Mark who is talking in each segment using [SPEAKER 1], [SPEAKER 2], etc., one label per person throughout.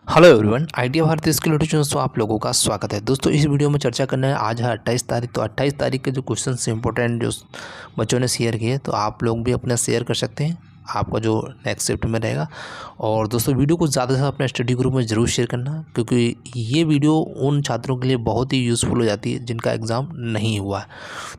[SPEAKER 1] Hello everyone, Idea Bharti skill YouTube channel में आप लोगों का स्वागत है। दोस्तों, इस वीडियो में चर्चा करना है। आज है 28 तारीख। तो 28 तारीख के जो क्वेश्चन इंपॉर्टेंट जो बच्चों ने शेयर किए, तो आप लोग भी अपना शेयर कर सकते हैं, आपका जो नेक्स्ट शिफ्ट में रहेगा। और दोस्तों, वीडियो को ज़्यादा से ज़्यादा अपने स्टडी ग्रुप में ज़रूर शेयर करना, क्योंकि ये वीडियो उन छात्रों के लिए बहुत ही यूज़फुल हो जाती है जिनका एग्ज़ाम नहीं हुआ है।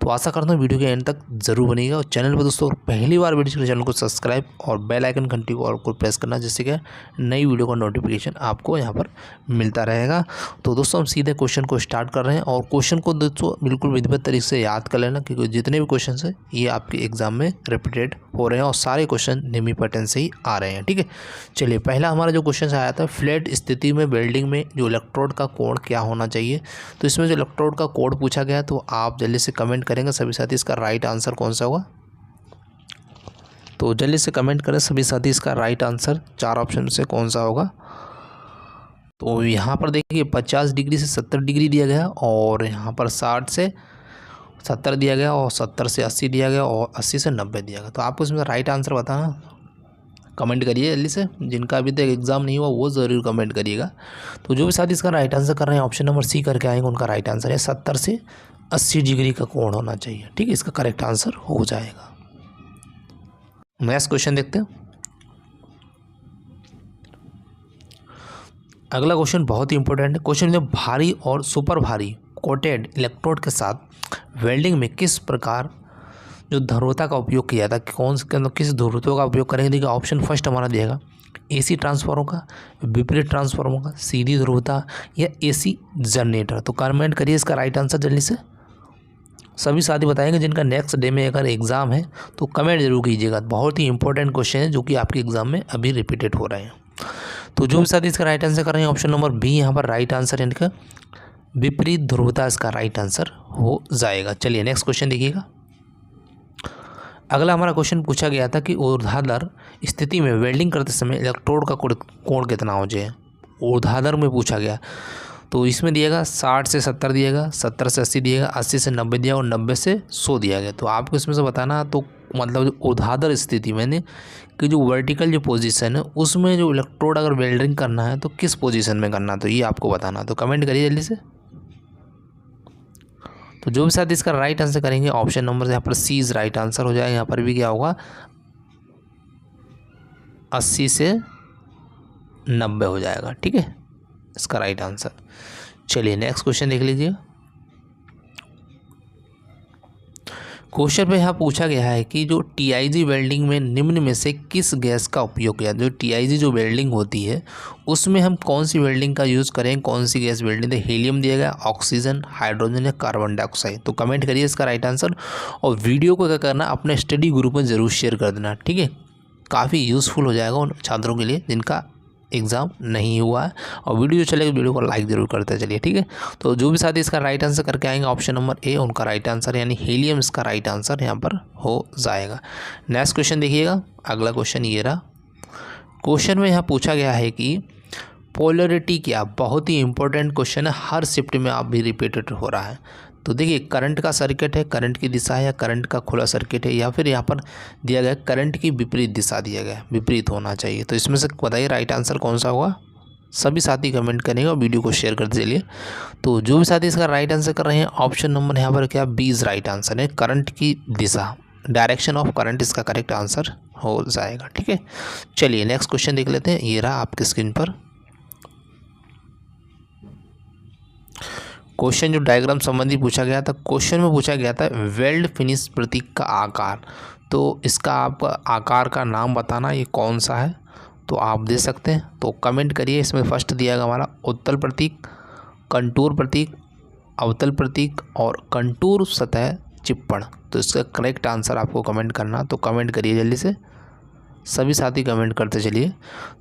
[SPEAKER 1] तो आशा करता हूँ वीडियो के एंड तक ज़रूर बनेगा। और चैनल पर दोस्तों पहली बार वीडियो के चैनल को सब्सक्राइब और बेल आइकन घंटी को और को प्रेस करना, जिससे कि नई वीडियो का नोटिफिकेशन आपको यहाँ पर मिलता रहेगा। तो दोस्तों, हम सीधे क्वेश्चन को स्टार्ट कर रहे हैं। और क्वेश्चन को दोस्तों बिल्कुल विधिवत तरीके से याद कर लेना, क्योंकि जितने भी क्वेश्चन हैं ये आपके एग्जाम में रिपीटेड हो रहे हैं और सारे क्वेश्चन निम्न पैटर्न से ही आ रहे हैं। ठीक है, चलिए पहला हमारा जो क्वेश्चन आया था, फ्लैट स्थिति में वेल्डिंग में जो इलेक्ट्रोड का कोण क्या होना चाहिए। तो इसमें जो इलेक्ट्रोड का कोण पूछा गया, तो आप जल्दी से कमेंट करेंगे सभी साथी, इसका राइट आंसर कौन सा होगा। तो जल्दी से कमेंट करें सभी साथी, इसका राइट आंसर 4 ऑप्शन से कौन सा होगा। तो यहाँ पर देखिए 50 डिग्री से 70 डिग्री दिया गया, और यहाँ पर 60 से 70 दिया गया, और 70 से 80 दिया गया, और 80 से 90 दिया गया। तो आपको इसमें राइट आंसर बताना, कमेंट करिए जल्दी से। जिनका अभी तक एग्ज़ाम नहीं हुआ वो ज़रूर कमेंट करिएगा। तो जो भी साथी इसका राइट आंसर कर रहे हैं ऑप्शन नंबर सी करके आएंगे, उनका राइट आंसर है 70 से 80 डिग्री का कोण होना चाहिए। ठीक है, इसका करेक्ट आंसर हो जाएगा। नेक्स्ट क्वेश्चन देखते हैं। अगला क्वेश्चन बहुत ही इंपॉर्टेंट है। क्वेश्चन में भारी और सुपर भारी कोटेड इलेक्ट्रोड के साथ वेल्डिंग में किस प्रकार जो ध्रुवता का उपयोग किया था, किस ध्रुवता का उपयोग करेंगे। देखिए ऑप्शन फर्स्ट हमारा दिएगा एसी ट्रांसफार्मर का, विपरीत ट्रांसफार्मर का, सीधी ध्रुवता, या एसी जनरेटर। तो कमेंट करिए इसका राइट आंसर जल्दी से। सभी साथी बताएंगे जिनका नेक्स्ट डे में अगर एग्ज़ाम है तो कमेंट जरूर कीजिएगा। बहुत ही इंपॉर्टेंट क्वेश्चन है जो कि आपके एग्ज़ाम में अभी रिपीटेड हो रहे हैं। तो जो भी साथी इसका राइट आंसर कर रहे हैं ऑप्शन नंबर बी यहाँ पर राइट आंसर है इनका, विपरीत ध्रुवता इसका राइट आंसर हो जाएगा। चलिए नेक्स्ट क्वेश्चन देखिएगा। अगला हमारा क्वेश्चन पूछा गया था कि ऊर्ध्वाधर स्थिति में वेल्डिंग करते समय इलेक्ट्रोड का कोण कितना हो जाए। ऊर्ध्वाधर में पूछा गया, तो इसमें दिएगा 60 से 70 दिएगा, 70 से 80 दिएगा, 80 से 90 दिया, और 90 से 100 दिया गया। तो आपको इसमें से बताना, तो मतलब जो ऊर्ध्वाधर स्थिति में कि जो वर्टिकल जो पोजीशन है उसमें जो इलेक्ट्रोड अगर वेल्डिंग करना है तो किस पोजीशन में करना, तो ये आपको बताना। तो कमेंट करिए जल्दी से। तो जो भी साथ इसका राइट आंसर करेंगे ऑप्शन नंबर यहाँ पर सी इज राइट आंसर हो जाएगा। यहाँ पर भी क्या होगा 80 से 90 हो जाएगा। ठीक है, इसका राइट आंसर। चलिए नेक्स्ट क्वेश्चन देख लीजिए। क्वेश्चन पे यहाँ पूछा गया है कि जो टीआईजी वेल्डिंग में निम्न में से किस गैस का उपयोग किया। जो टीआईजी जो वेल्डिंग होती है उसमें हम कौन सी वेल्डिंग का यूज़ करें, कौन सी गैस वेल्डिंग। तो हीलियम दिया गया, ऑक्सीजन, हाइड्रोजन या कार्बन डाइऑक्साइड। तो कमेंट करिए इसका राइट आंसर, और वीडियो को क्या करना अपने स्टडी ग्रुप में ज़रूर शेयर कर देना। ठीक है, काफ़ी यूज़फुल हो जाएगा उन छात्रों के लिए जिनका एग्ज़ाम नहीं हुआ है। और वीडियो चलेगा वीडियो को लाइक ज़रूर करते चलिए। ठीक है, तो जो भी साथी इसका राइट आंसर करके आएंगे ऑप्शन नंबर ए उनका राइट आंसर, यानी हीलियम इसका राइट आंसर यहाँ पर हो जाएगा। नेक्स्ट क्वेश्चन देखिएगा। अगला क्वेश्चन ये रहा। क्वेश्चन में यहाँ पूछा गया है कि पोलरिटी क्या। बहुत ही इंपॉर्टेंट क्वेश्चन है, हर शिफ्ट में आप भी रिपीटेड हो रहा है। तो देखिए करंट का सर्किट है, करंट की दिशा है, या करंट का खुला सर्किट है, या फिर यहाँ पर दिया गया करंट की विपरीत दिशा दिया गया, विपरीत होना चाहिए। तो इसमें से बताइए राइट आंसर कौन सा होगा। सभी साथी कमेंट करेंगे और वीडियो को शेयर करते चलिए। तो जो भी साथी इसका राइट आंसर कर रहे हैं ऑप्शन नंबर यहाँ पर क्या बी इज राइट आंसर है, करंट की दिशा, डायरेक्शन ऑफ करंट इसका करेक्ट आंसर हो जाएगा। ठीक है, चलिए नेक्स्ट क्वेश्चन देख लेते हैं। ये रहा आपकी स्क्रीन पर क्वेश्चन जो डायग्राम संबंधी पूछा गया था। क्वेश्चन में पूछा गया था वेल्ड फिनिश प्रतीक का आकार। तो इसका आपका आकार का नाम बताना, ये कौन सा है। तो आप दे सकते हैं, तो कमेंट करिए। इसमें फर्स्ट दिया गया हमारा उत्तल प्रतीक, कंटूर प्रतीक, अवतल प्रतीक और कंटूर सतह चिप्पण। तो इसका करेक्ट आंसर आपको कमेंट करना, तो कमेंट करिए जल्दी से। सभी साथी कमेंट करते चलिए।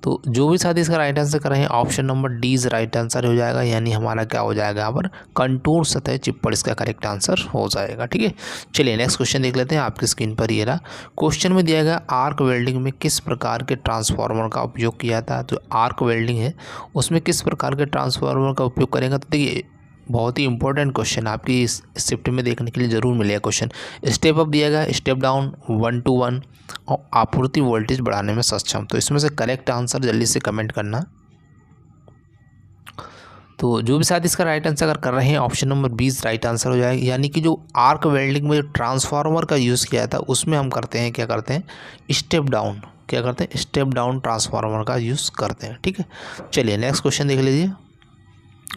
[SPEAKER 1] तो जो भी साथी इसका राइट आंसर कर रहे हैं option number D is right answer हो जाएगा, यानी हमारा क्या हो जाएगा यहाँ पर कंटूर सतह चिप्पड़ इसका करेक्ट आंसर हो जाएगा। ठीक है, चलिए नेक्स्ट क्वेश्चन देख लेते हैं। आपकी स्क्रीन पर ये रहा। क्वेश्चन में दिया गया आर्क वेल्डिंग में किस प्रकार के ट्रांसफार्मर का उपयोग किया था। जो आर्क वेल्डिंग है उसमें किस प्रकार के ट्रांसफार्मर का उपयोग करेंगे। तो देखिए बहुत ही इंपॉर्टेंट क्वेश्चन आपकी इस शिफ्ट में देखने के लिए ज़रूर मिलेगा क्वेश्चन। स्टेप अप दिया गया, स्टेप डाउन, 1 to 1 और आपूर्ति वोल्टेज बढ़ाने में सक्षम। तो इसमें से करेक्ट आंसर जल्दी से कमेंट करना। तो जो भी साथ इसका राइट आंसर अगर कर रहे हैं ऑप्शन नंबर 20 राइट आंसर हो जाएगा। यानी कि जो आर्क वेल्डिंग में जो ट्रांसफार्मर का यूज़ किया था उसमें हम करते हैं क्या करते हैं, स्टेप डाउन, क्या करते हैं, स्टेप डाउन ट्रांसफार्मर का यूज़ करते हैं। ठीक है, चलिए नेक्स्ट क्वेश्चन देख लीजिए।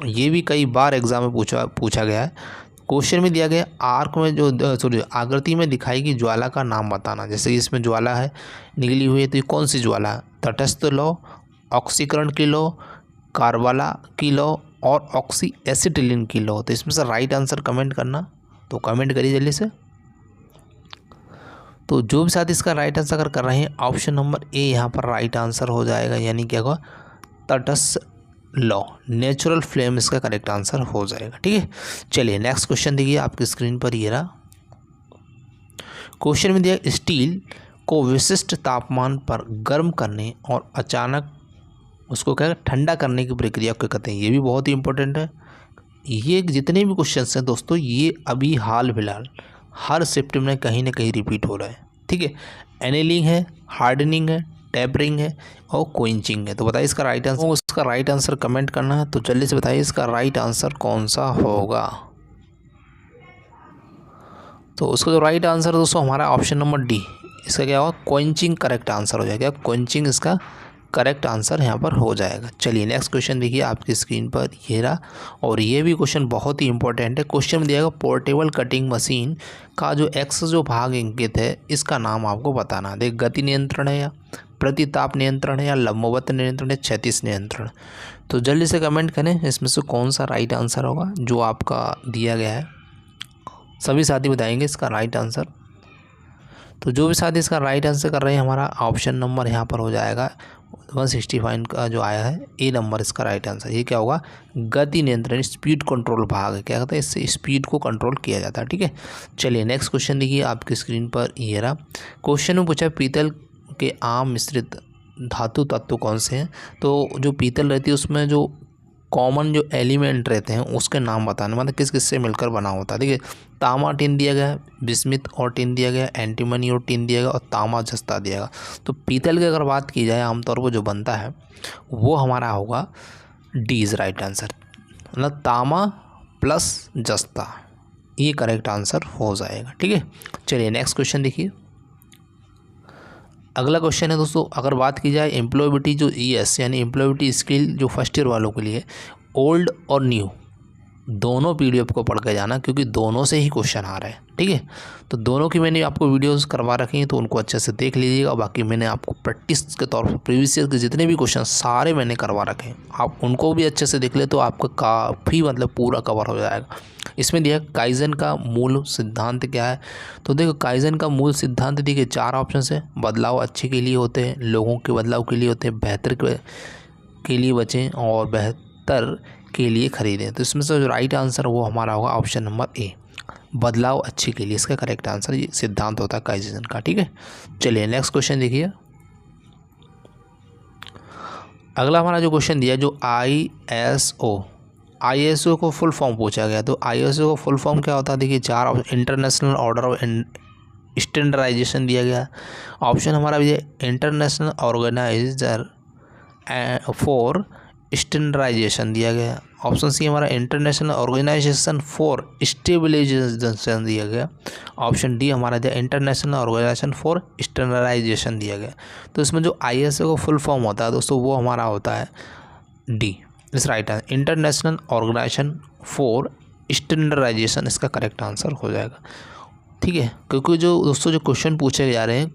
[SPEAKER 1] ये भी कई बार एग्जाम में पूछा गया है। क्वेश्चन में दिया गया आर्क में जो सॉरी आकृति में दिखाई गई ज्वाला का नाम बताना। जैसे कि इसमें ज्वाला है निकली हुई है, तो ये कौन सी ज्वाला है, तटस्थ लौ, ऑक्सीकरण की लौ, कार्बाला की लौ और ऑक्सी एसिटिलीन की लौ। तो इसमें से राइट आंसर कमेंट करना, तो कमेंट करिए जल्दी से। तो जो भी साथ इसका राइट आंसर अगर कर रहे हैं ऑप्शन नंबर ए यहाँ पर राइट आंसर हो जाएगा। यानी क्या होगा, तटस्थ लॉ, नेचुरल फ्लेम इसका करेक्ट आंसर हो जाएगा। ठीक है, चलिए नेक्स्ट क्वेश्चन देखिए आपकी स्क्रीन पर। ये रहा क्वेश्चन में दिया, स्टील को विशिष्ट तापमान पर गर्म करने और अचानक उसको क्या ठंडा करने की प्रक्रिया को कहते हैं। ये भी बहुत ही इंपॉर्टेंट है। ये जितने भी क्वेश्चन हैं दोस्तों, ये अभी हाल फिलहाल हर शिफ्ट में कहीं ना कहीं रिपीट हो रहा है। ठीक है, एनेलिंग है, हार्डनिंग है, टेपरिंग है और कोइंचिंग है। तो बताइए इसका राइट आंसर, उसका राइट आंसर कमेंट करना है। तो जल्दी से बताइए इसका राइट आंसर कौन सा होगा। तो उसका जो राइट आंसर दोस्तों हमारा ऑप्शन नंबर डी, इसका क्या होगा, कोइंचिंग करेक्ट आंसर हो जाएगा। कोइंचिंग इसका करेक्ट आंसर यहाँ पर हो जाएगा। चलिए नेक्स्ट क्वेश्चन देखिए आपकी स्क्रीन पर। ये रहा, और ये भी क्वेश्चन बहुत ही इंपॉर्टेंट है। क्वेश्चन में दिया पोर्टेबल कटिंग मशीन का जो एक्स जो भाग इंगित है इसका नाम आपको बताना है। देख, गति नियंत्रण है या प्रतिताप नियंत्रण है या लंबवत नियंत्रण है, क्षैतिज नियंत्रण। तो जल्दी से कमेंट करें इसमें से कौन सा राइट आंसर होगा जो आपका दिया गया है। सभी साथी बताएंगे इसका राइट आंसर। तो जो भी साथी इसका राइट आंसर कर रहे हैं, हमारा ऑप्शन नंबर यहाँ पर हो जाएगा 165 का जो आया है, ए नंबर इसका राइट आंसर। ये क्या होगा, गति नियंत्रण, स्पीड कंट्रोल भाग है। क्या कहते हैं, इससे स्पीड को कंट्रोल किया जाता है। ठीक है, चलिए नेक्स्ट क्वेश्चन देखिए आपकी स्क्रीन पर। ये रहा क्वेश्चन में पूछा पीतल के आम मिश्रित धातु तत्व कौन से हैं। तो जो पीतल रहती है उसमें जो कॉमन जो एलिमेंट रहते हैं उसके नाम बताने, मतलब किस किस से मिलकर बना होता है। देखिए, तामा टिन दिया गया है, बिस्मिथ और टिन दिया गया, एंटीमनी और टिन दिया गया और तामा जस्ता दिया गया। तो पीतल की अगर बात की जाए आमतौर पर जो बनता है वो हमारा होगा डी इज़ राइट आंसर, मतलब तामा प्लस जस्ता, ये करेक्ट आंसर हो जाएगा। ठीक है, चलिए नेक्स्ट क्वेश्चन देखिए। अगला क्वेश्चन है दोस्तों, अगर बात की जाए एम्प्लॉयबिलिटी जो ES यानी एम्प्लॉयबिलिटी स्किल जो फर्स्ट ईयर वालों के लिए, ओल्ड और न्यू दोनों PDF को पढ़ के जाना, क्योंकि दोनों से ही क्वेश्चन आ रहे हैं। ठीक है, तो दोनों की मैंने आपको वीडियोस करवा रखी हैं, तो उनको अच्छे से देख लीजिएगा। बाकी मैंने आपको प्रैक्टिस के तौर पर प्रीवियस ईयर के जितने भी क्वेश्चन सारे मैंने करवा रखे हैं, आप उनको भी अच्छे से देख ले तो आपका काफ़ी मतलब पूरा कवर हो जाएगा। इसमें दिया काइजन का मूल सिद्धांत क्या है। तो देखो, काइजन का मूल सिद्धांत देखिए 4 ऑप्शन है। बदलाव अच्छे के लिए होते हैं, लोगों के बदलाव के लिए होते हैं, बेहतर के लिए बचें और बेहतर के लिए खरीदें। तो इसमें से जो राइट आंसर वो हमारा होगा ऑप्शन नंबर ए, बदलाव अच्छे के लिए। इसका करेक्ट आंसर ये सिद्धांत होता है काइजन का। ठीक है, चलिए नेक्स्ट क्वेश्चन देखिए। अगला हमारा जो क्वेश्चन दिया जो ISO को फुल फॉर्म पूछा गया। तो ISO को फुल फॉर्म क्या होता है, देखिए 4 इंटरनेशनल ऑर्डर ऑफ स्टैंडर्डाइजेशन दिया गया। ऑप्शन हमारा भी इंटरनेशनल ऑर्गेनाइजर फॉर स्टैंडर्डाइजेशन दिया गया। ऑप्शन सी हमारा इंटरनेशनल ऑर्गेनाइजेशन फॉर स्टेबलाइजेशन दिया गया। ऑप्शन डी हमारा जो इंटरनेशनल ऑर्गेनाइजेशन फॉर स्टैंडर्डाइजेशन दिया गया। तो इसमें जो ISO का फुल फॉर्म होता है दोस्तों वो हमारा होता है D, is right answer, international organisation for standardisation इसका करेक्ट आंसर हो जाएगा। ठीक है, क्योंकि जो दोस्तों जो क्वेश्चन पूछे जा रहे हैं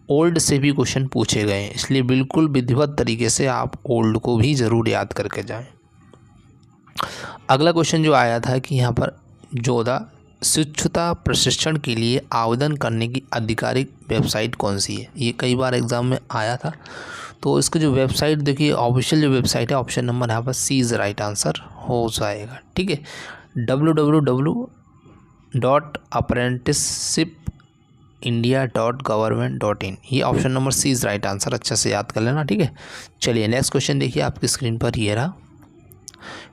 [SPEAKER 1] ओल्ड से भी क्वेश्चन पूछे गए हैं, इसलिए बिल्कुल विधिवत तरीके से आप ओल्ड को भी ज़रूर याद करके जाएं। अगला क्वेश्चन जो आया था कि यहाँ पर जोधा शिक्षुता प्रशिक्षण के लिए आवेदन करने की आधिकारिक वेबसाइट कौन सी है। ये कई बार एग्ज़ाम में आया था। तो इसकी जो वेबसाइट देखिए, ऑफिशियल जो वेबसाइट है, ऑप्शन नंबर यहाँ पर सी इज़ राइट आंसर हो जाएगा। ठीक है, www.apprenticeshipindia.government.in, ये option number C is right answer, अच्छे से याद कर लेना। ठीक है, चलिए नेक्स्ट क्वेश्चन देखिए आपकी स्क्रीन पर। ये रहा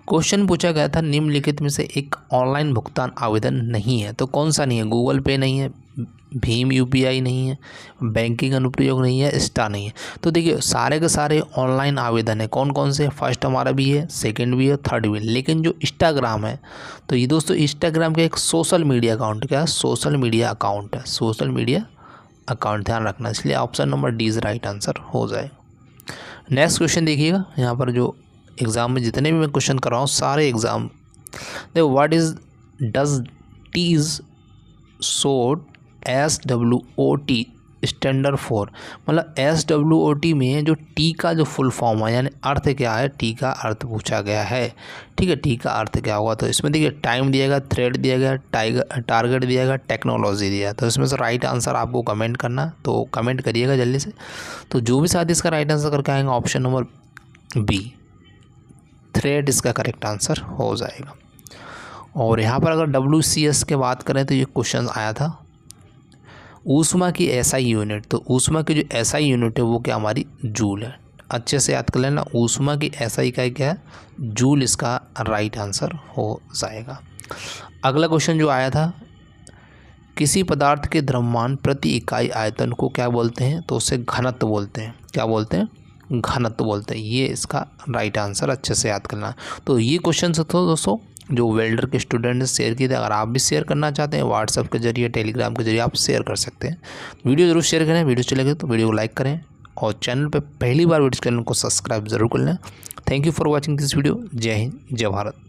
[SPEAKER 1] क्वेश्चन पूछा गया था निम्नलिखित में से एक ऑनलाइन भुगतान आवेदन नहीं है। तो कौन सा नहीं है, गूगल पे नहीं है, भीम यूपीआई नहीं है, बैंकिंग अनुप्रयोग नहीं है, स्टार नहीं है। तो देखिए सारे के सारे ऑनलाइन आवेदन है। कौन कौन से? फर्स्ट हमारा भी है, सेकंड भी है, थर्ड भी है। लेकिन जो इंस्टाग्राम है, तो ये दोस्तों इंस्टाग्राम का एक सोशल मीडिया अकाउंट, क्या है? सोशल मीडिया अकाउंट है, सोशल मीडिया अकाउंट, ध्यान रखना। इसलिए option number D is right answer हो जाए। नेक्स्ट क्वेश्चन देखिएगा, यहाँ पर जो एग्ज़ाम में जितने भी मैं क्वेश्चन कर रहा हूँ सारे एग्ज़ाम, देखो what is does T is short SWOT standard for, मतलब SWOT में जो टी का जो फुल फॉर्म है, यानी अर्थ क्या है, टी का अर्थ पूछा गया है। ठीक है, टी का अर्थ क्या होगा? तो इसमें देखिए टाइम दिया गया, थ्रेड दिया गया, टारगेट दिया गया, टेक्नोलॉजी दिया। तो इसमें से राइट आंसर आपको कमेंट करना, तो कमेंट करिएगा जल्दी से। तो जो भी साथ इसका राइट आंसर करके आएंगे ऑप्शन नंबर बी, थ्रेड इसका करेक्ट आंसर हो जाएगा। और यहाँ पर अगर WCS के बात करें तो ये क्वेश्चन आया था, ऊष्मा की SI यूनिट। तो ऊष्मा की जो SI यूनिट है वो क्या हमारी जूल है। अच्छे से याद कर लेना, ऊष्मा की SI इकाई क्या है? जूल, इसका राइट आंसर हो जाएगा। अगला क्वेश्चन जो आया था, किसी पदार्थ के द्रव्यमान प्रति इकाई आयतन को क्या बोलते हैं? तो उसे घनत्व बोलते हैं। क्या बोलते हैं? घनत्व बोलते हैं। ये इसका राइट आंसर अच्छे से याद करना। तो ये क्वेश्चन तो दोस्तों जो वेल्डर के स्टूडेंट ने शेयर किए थे, अगर आप भी शेयर करना चाहते हैं व्हाट्सएप के जरिए, टेलीग्राम के जरिए आप शेयर कर सकते हैं। वीडियो ज़रूर शेयर करें, वीडियो अच्छी लगे तो वीडियो को लाइक करें, और चैनल पे पहली बार वीडियो चैनल को सब्सक्राइब जरूर कर लें। Thank you for watching this video. जय हिंद, जय भारत।